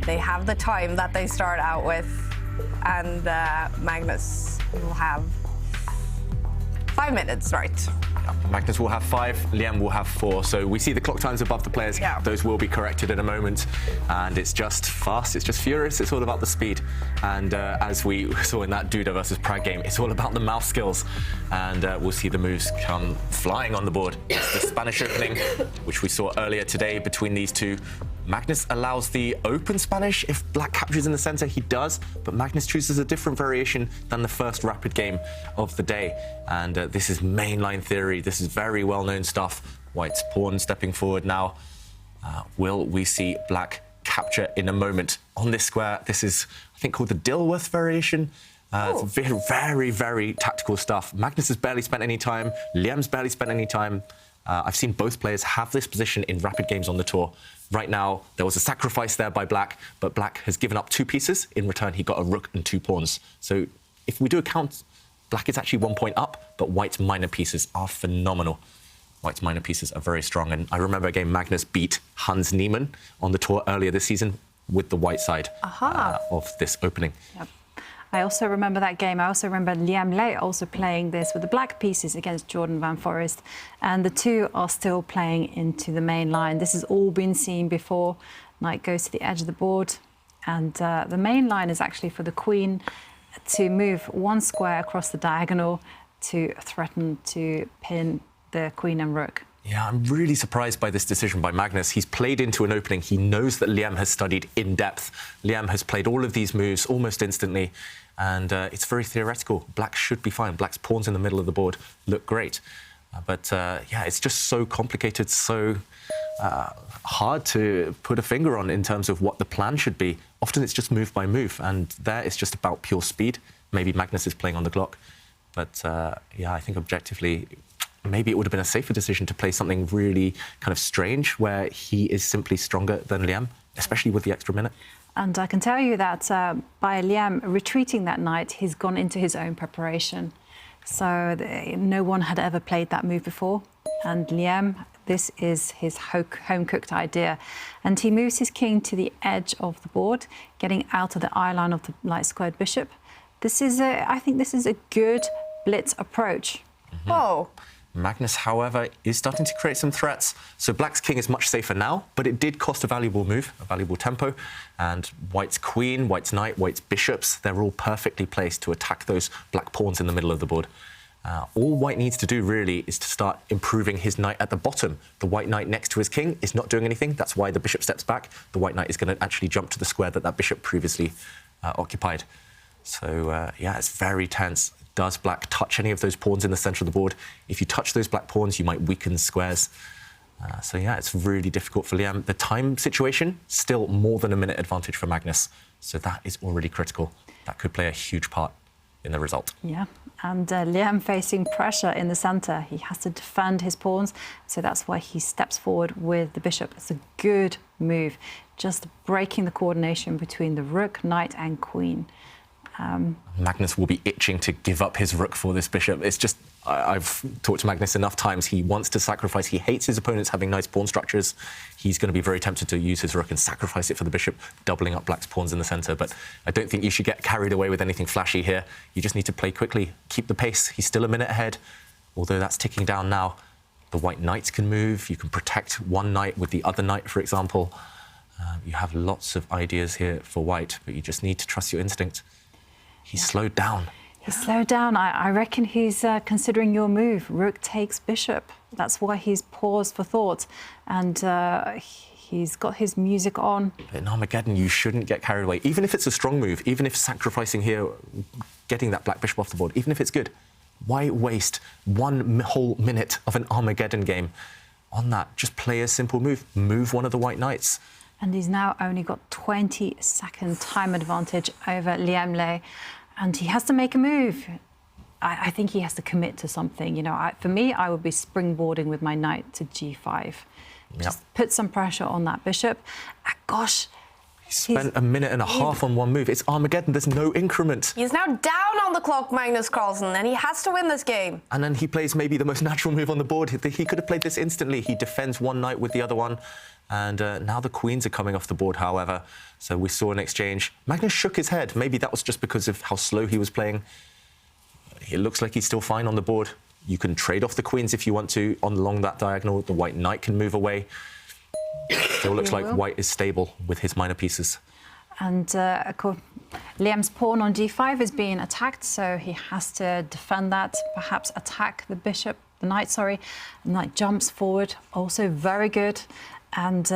They have the time that they start out with, and Magnus will have 5 minutes, right? Magnus will have 5, Liem will have 4. So we see the clock times above the players. Yeah. Those will be corrected in a moment. And it's just fast, it's just furious, it's all about the speed. And as we saw in that Duda versus Prague game, it's all about the mouse skills. And we'll see the moves come flying on the board. It's the Spanish opening, which we saw earlier today between these two. Magnus allows the open Spanish. If black captures in the center, he does, but Magnus chooses a different variation than the first rapid game of the day. And this is mainline theory. This is very well-known stuff. White's pawn stepping forward now. Will we see black capture in a moment on this square? This is, I think, called the Dilworth variation. It's very, very, very tactical stuff. Magnus has barely spent any time. Liem's barely spent any time. I've seen both players have this position in rapid games on the tour. Right now, there was a sacrifice there by black, but black has given up 2 pieces. In return, he got a rook and 2 pawns. So if we do a count, black is actually 1 point up, but white's minor pieces are phenomenal. White's minor pieces are very strong. And I remember a game Magnus beat Hans Niemann on the tour earlier this season with the white side of this opening. Yep. I also remember that game. I also remember Liem also playing this with the black pieces against Jordan Van Forest. And the two are still playing into the main line. This has all been seen before. Knight goes to the edge of the board. And the main line is actually for the queen to move 1 square across the diagonal to threaten to pin the queen and rook. Yeah, I'm really surprised by this decision by Magnus. He's played into an opening. He knows that Liem has studied in depth. Liem has played all of these moves almost instantly, and it's very theoretical. Black should be fine. Black's pawns in the middle of the board look great. Yeah, it's just so complicated, so hard to put a finger on in terms of what the plan should be. Often it's just move by move, and there it's just about pure speed. Maybe Magnus is playing on the clock. But yeah, I think objectively, maybe it would have been a safer decision to play something really kind of strange where he is simply stronger than Liem, especially with the extra minute. And I can tell you that by Liem retreating that knight, he's gone into his own preparation. So no one had ever played that move before. And Liem, this is his home-cooked idea. And he moves his king to the edge of the board, getting out of the eye line of the light-squared bishop. This is I think this is a good blitz approach. Mm-hmm. Oh. Magnus, however, is starting to create some threats. So black's king is much safer now, but it did cost a valuable move, a valuable tempo. And white's queen, white's knight, white's bishops, they're all perfectly placed to attack those black pawns in the middle of the board. All white needs to do, really, is to start improving his knight at the bottom. The white knight next to his king is not doing anything. That's why the bishop steps back. The white knight is going to actually jump to the square that that bishop previously occupied. So, yeah, it's very tense. Does black touch any of those pawns in the centre of the board? If you touch those black pawns, you might weaken squares. So, yeah, it's really difficult for Liem. The time situation, still more than a minute advantage for Magnus. So that is already critical. That could play a huge part in the result. Yeah, and Liem facing pressure in the centre. He has to defend his pawns, so that's why he steps forward with the bishop. It's a good move, just breaking the coordination between the rook, knight and queen. Magnus will be itching to give up his rook for this bishop. It's just, I've talked to Magnus enough times. He wants to sacrifice. He hates his opponents having nice pawn structures. He's going to be very tempted to use his rook and sacrifice it for the bishop, doubling up black's pawns in the centre. But I don't think you should get carried away with anything flashy here. You just need to play quickly, keep the pace. He's still a minute ahead, although that's ticking down now. The white knights can move. You can protect one knight with the other knight, for example. You have lots of ideas here for white, but you just need to trust your instinct. He's slowed down. He's slowed down. I reckon he's considering your move. Rook takes bishop. That's why he's paused for thought. And he's got his music on. But in Armageddon, you shouldn't get carried away. Even if it's a strong move, even if sacrificing here, getting that black bishop off the board, even if it's good, why waste 1 whole minute of an Armageddon game on that? Just play a simple move. Move one of the white knights. And he's now only got 20-second time advantage over Liem. And he has to make a move. I think he has to commit to something. You know, for me, I would be springboarding with my knight to g5. Just put some pressure on that bishop. Gosh, He spent a minute and a half on one move. It's Armageddon. There's no increment. He's now down on the clock, Magnus Carlsen, and he has to win this game. And then he plays maybe the most natural move on the board. He could have played this instantly. He defends one knight with the other one. And now the queens are coming off the board, however. So we saw an exchange. Magnus shook his head. Maybe that was just because of how slow he was playing. It looks like he's still fine on the board. You can trade off the queens if you want to along that diagonal. The white knight can move away. Still looks like white is stable with his minor pieces. And Liem's pawn on d5 is being attacked, so he has to defend that, perhaps attack the bishop, the knight, sorry. The knight jumps forward, also very good. And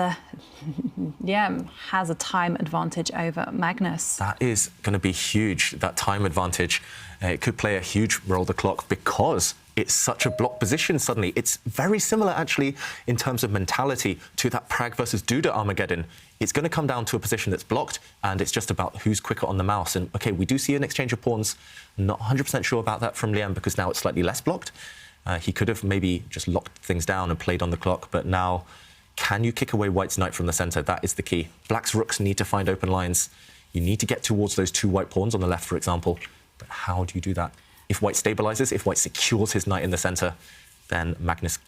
Liem has a time advantage over Magnus. That is going to be huge, that time advantage. It could play a huge role, the clock, because it's such a block position suddenly. It's very similar, actually, in terms of mentality to that Prague versus Duda Armageddon. It's going to come down to a position that's blocked, and it's just about who's quicker on the mouse. And, OK, we do see an exchange of pawns. Not 100% sure about that from Liem, because now it's slightly less blocked. He could have maybe just locked things down and played on the clock, but now... Can you kick away white's knight from the centre? That is the key. Black's rooks need to find open lines. You need to get towards those two white pawns on the left, for example. But how do you do that? If white stabilises, if white secures his knight in the centre, then Magnus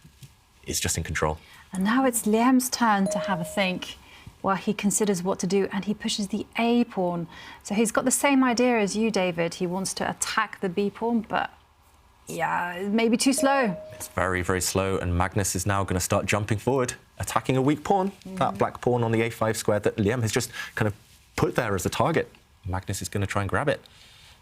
is just in control. And now it's Liem's turn to have a think while he considers what to do, and he pushes the A pawn. So he's got the same idea as you, David. He wants to attack the B pawn, but yeah, maybe too slow. It's very, very slow, and Magnus is now going to start jumping forward, attacking a weak pawn, that black pawn on the A5 square that Liem has just kind of put there as a target. Magnus is going to try and grab it.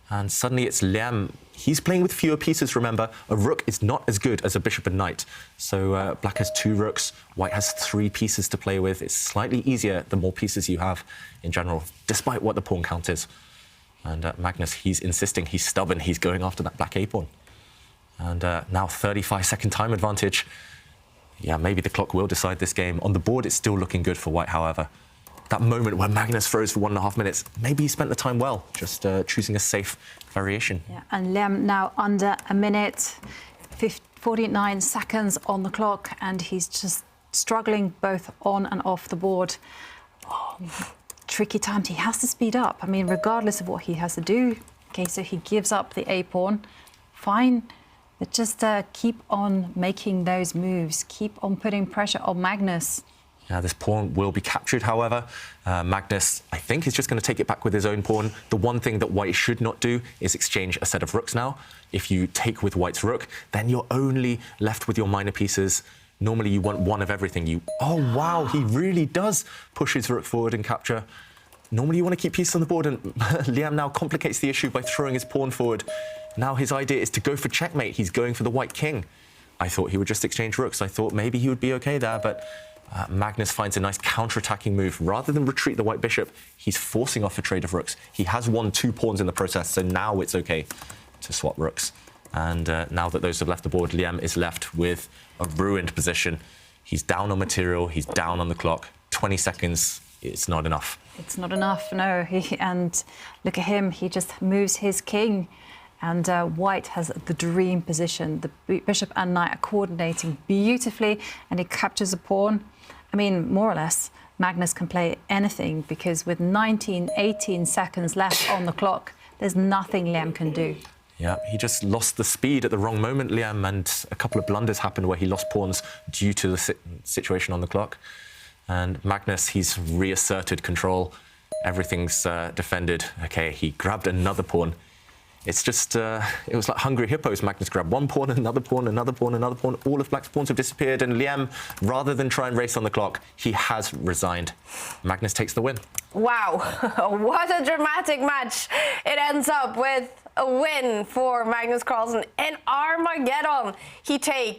And suddenly it's Liem. He's playing with fewer pieces, remember. A rook is not as good as a bishop and knight. So black has 2 rooks, white has 3 pieces to play with. It's slightly easier the more pieces you have in general, despite what the pawn count is. And Magnus, he's insisting, he's stubborn, he's going after that black A pawn. And now 35-second time advantage. Yeah, maybe the clock will decide this game. On the board, it's still looking good for white, however. That moment where Magnus froze for 1.5 minutes, maybe he spent the time well, just choosing a safe variation. Yeah, and Liem now under a minute, 49 seconds on the clock, and he's just struggling both on and off the board. Oh, tricky times. He has to speed up. I mean, regardless of what he has to do. OK, so he gives up the A pawn. Fine. But just keep on making those moves. Keep on putting pressure on Magnus. Yeah, this pawn will be captured, however. Magnus, I think, is just going to take it back with his own pawn. The one thing that white should not do is exchange a set of rooks now. If you take with white's rook, then you're only left with your minor pieces. Normally, you want one of everything. Oh, wow, he really does push his rook forward and capture. Normally, you want to keep pieces on the board, and Liem now complicates the issue by throwing his pawn forward. Now his idea is to go for checkmate. He's going for the white king. I thought he would just exchange rooks. I thought maybe he would be OK there, but Magnus finds a nice counter-attacking move. Rather than retreat the white bishop, he's forcing off a trade of rooks. He has won 2 pawns in the process, so now it's OK to swap rooks. And now that those have left the board, Liem is left with a ruined position. He's down on material, he's down on the clock. 20 seconds, it's not enough. It's not enough, no. And look at him, he just moves his king. And white has the dream position. The bishop and knight are coordinating beautifully, and he captures a pawn. I mean, more or less, Magnus can play anything, because with 19, 18 seconds left on the clock, there's nothing Liem can do. Yeah, he just lost the speed at the wrong moment, Liem, and a couple of blunders happened where he lost pawns due to the situation on the clock. And Magnus, he's reasserted control. Everything's defended. OK, he grabbed another pawn. It's just, it was like hungry hippos. Magnus grabbed one pawn, another pawn, another pawn, another pawn. All of black's pawns have disappeared, and Liem, rather than try and race on the clock, he has resigned. Magnus takes the win. Wow, what a dramatic match. It ends up with a win for Magnus Carlsen in Armageddon. He takes